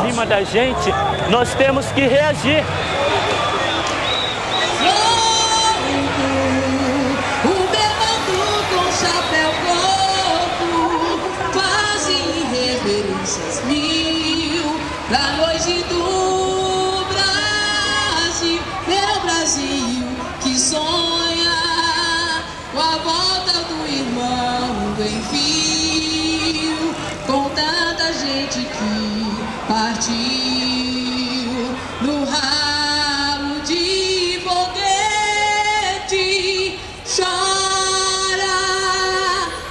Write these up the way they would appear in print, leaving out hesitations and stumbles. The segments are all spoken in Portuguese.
cima da gente, nós temos que reagir. Da noite do Brasil, meu Brasil que sonha com a volta do irmão em fio, com tanta gente que partiu no ralo de foguete. Chora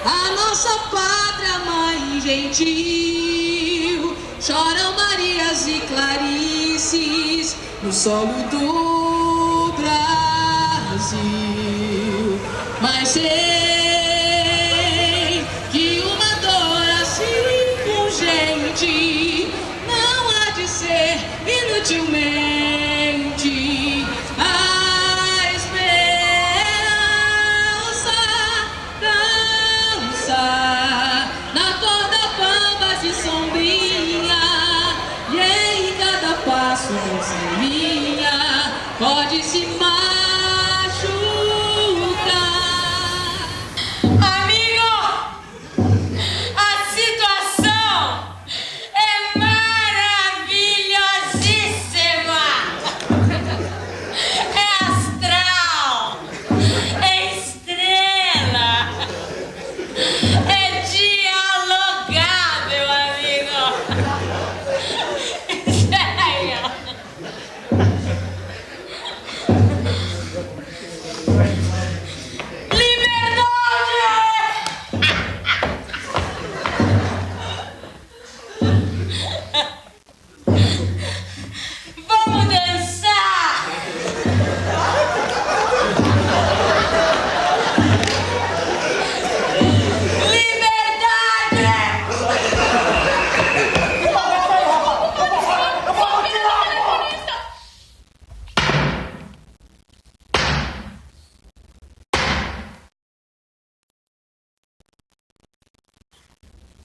a nossa pátria, mãe gentil, choram Marias e Clarices no solo do Brasil. Mas sei que uma dor assim pungente não há de ser inutilmente a esperança dança na corda bambas e sombrinha. Passo minha pode se machucar. Amigo, a situação é maravilhosíssima. É astral, é estrela, é dialogar, meu amigo.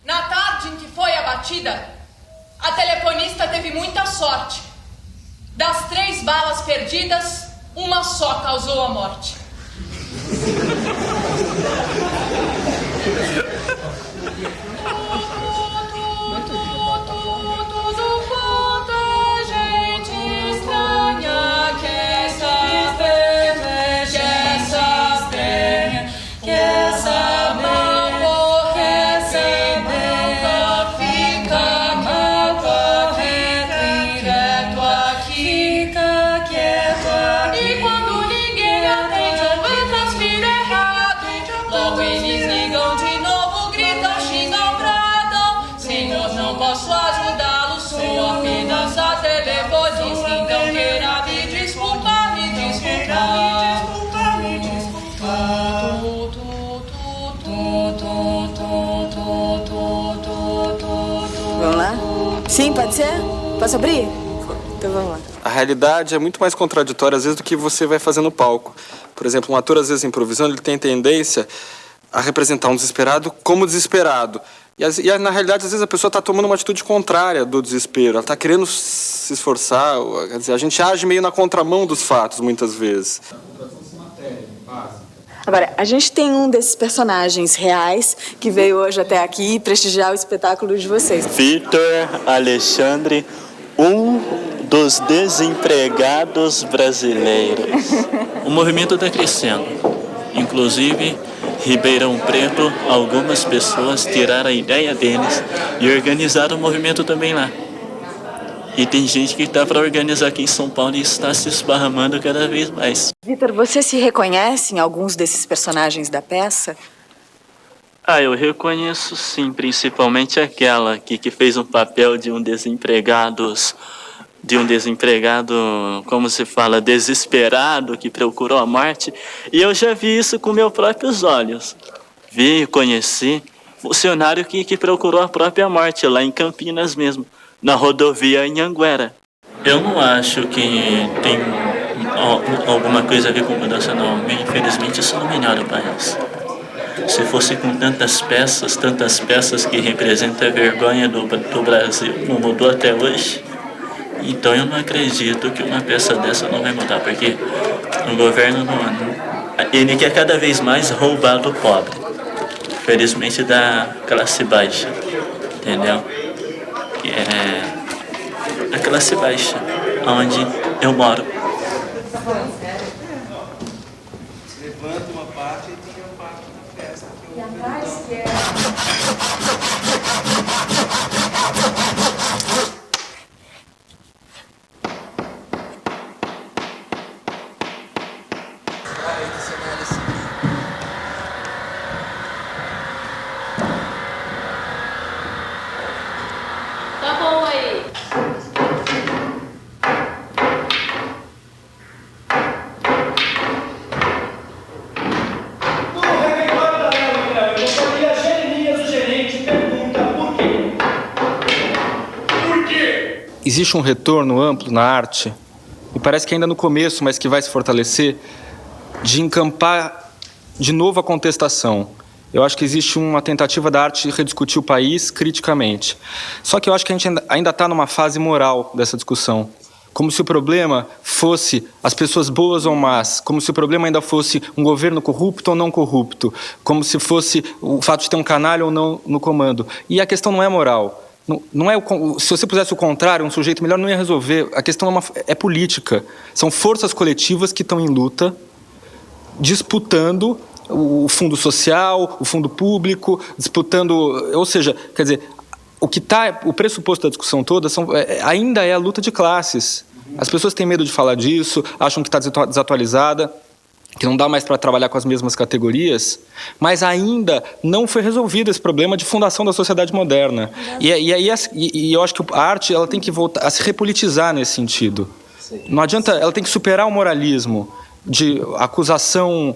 Na tarde em que foi abatida, a telefonista teve muita sorte. Das 3 balas perdidas, uma só causou a morte. Tudo quanto a gente estranha quer saber, quer saber. Posso ajudá-lo, sou apenas a telefonista, então queira me desculpar, me desculpar. Vamos lá? Sim, pode ser? Posso abrir? Então vamos lá. A realidade é muito mais contraditória, às vezes, do que você vai fazer no palco. Por exemplo, um ator, às vezes, improvisando, ele tem tendência a representar um desesperado como desesperado. E na realidade, às vezes, a pessoa está tomando uma atitude contrária do desespero. Ela está querendo se esforçar. Quer dizer, a gente age meio na contramão dos fatos, muitas vezes. Agora, a gente tem um desses personagens reais que veio hoje até aqui prestigiar o espetáculo de vocês. Vitor Alexandre, um dos desempregados brasileiros. O movimento está crescendo. Inclusive, Ribeirão Preto, algumas pessoas tiraram a ideia deles e organizaram o movimento também lá. E tem gente que está para organizar aqui em São Paulo e está se esparramando cada vez mais. Vitor, você se reconhece em alguns desses personagens da peça? Eu reconheço sim, principalmente aquela que fez um papel de um desempregado, como se fala, desesperado, que procurou a morte. E eu já vi isso com meus próprios olhos. Vi, conheci, funcionário que procurou a própria morte, lá em Campinas mesmo, na rodovia Anhanguera. Eu não acho que tem alguma coisa a ver com mudança, não. Infelizmente, isso não melhora o país. Se fosse com tantas peças que representam a vergonha do Brasil, não mudou até hoje. Então eu não acredito que uma peça dessa não vai mudar, porque o governo ele quer cada vez mais roubar do pobre, felizmente da classe baixa, entendeu? Que é a classe baixa, onde eu moro. Levanta uma parte e tira uma parte da festa. E atrás que é... Tá bom aí. Existe um retorno amplo na arte, e parece que ainda no começo, mas que vai se fortalecer, de encampar de novo a contestação. Eu acho que existe uma tentativa da arte de rediscutir o país criticamente. Só que eu acho que a gente ainda está numa fase moral dessa discussão. Como se o problema fosse as pessoas boas ou más, como se o problema ainda fosse um governo corrupto ou não corrupto, como se fosse o fato de ter um canalha ou não no comando. E a questão não é moral. Não é se você pusesse o contrário, um sujeito melhor não ia resolver. A questão é política. São forças coletivas que estão em luta, disputando o fundo social, o fundo público, disputando... Ou seja, quer dizer, o pressuposto da discussão toda ainda é a luta de classes. As pessoas têm medo de falar disso, acham que está desatualizada, que não dá mais para trabalhar com as mesmas categorias, mas ainda não foi resolvido esse problema de fundação da sociedade moderna. E eu acho que a arte ela tem que voltar a se repolitizar nesse sentido. Não adianta, ela tem que superar o moralismo de acusação,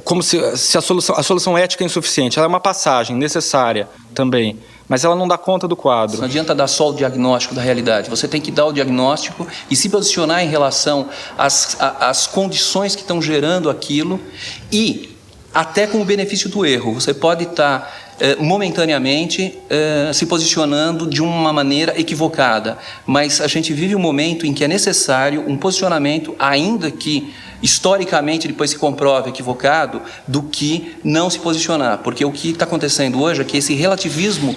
como se a solução ética é insuficiente. Ela é uma passagem necessária também, mas ela não dá conta do quadro. Não adianta dar só o diagnóstico da realidade. Você tem que dar o diagnóstico e se posicionar em relação às condições que estão gerando aquilo e até com o benefício do erro. Você pode estar momentaneamente se posicionando de uma maneira equivocada, mas a gente vive um momento em que é necessário um posicionamento, ainda que historicamente depois se comprove equivocado, do que não se posicionar. Porque o que está acontecendo hoje é que esse relativismo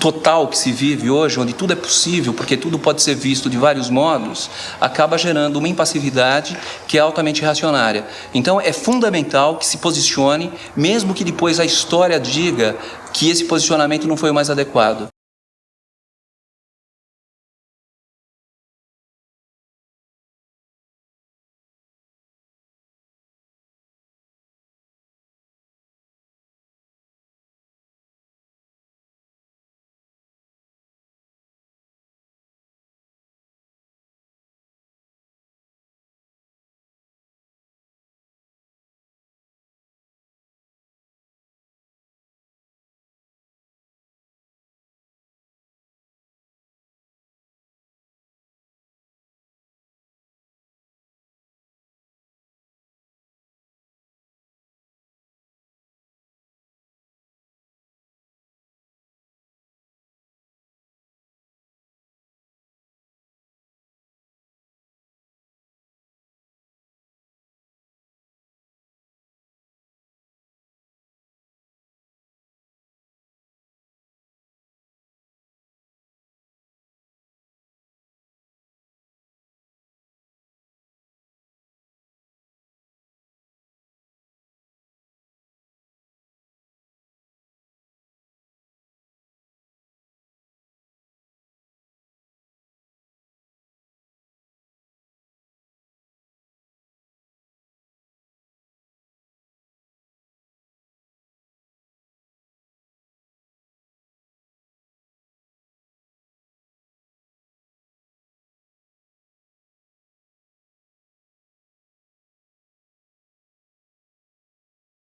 total que se vive hoje, onde tudo é possível, porque tudo pode ser visto de vários modos, acaba gerando uma impassividade que é altamente reacionária. Então é fundamental que se posicione, mesmo que depois a história diga que esse posicionamento não foi o mais adequado.